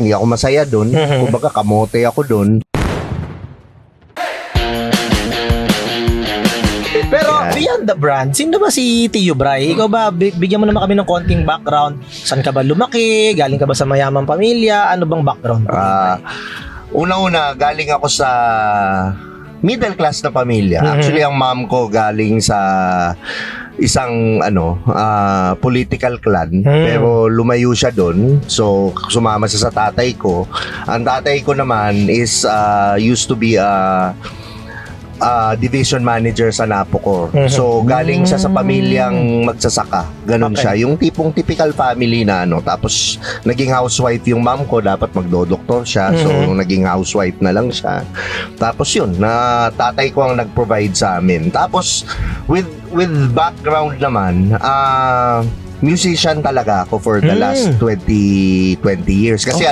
Hindi ako masaya doon. Kumbaga, kamote ako doon. Pero beyond the brand, sino ba si Tio Bray? Ikaw ba, bigyan mo naman kami ng konting background. Saan ka ba lumaki? Galing ka ba sa mayamang pamilya? Ano bang background? Una-una, galing ako sa middle class na pamilya. Actually, ang mom ko galing sa isang political clan, pero lumayo siya doon. So sumama siya sa tatay ko. Ang tatay ko naman is used to be a division manager sa Napocor. So galing siya sa pamilyang magsasaka. Ganon siya. Yung tipong typical family na tapos naging housewife yung mom ko, dapat magdodoktor siya. So naging housewife na lang siya. Tapos yun, na tatay ko ang nag-provide sa amin. Tapos with background naman, musician talaga ako for the last 20 years. Kasi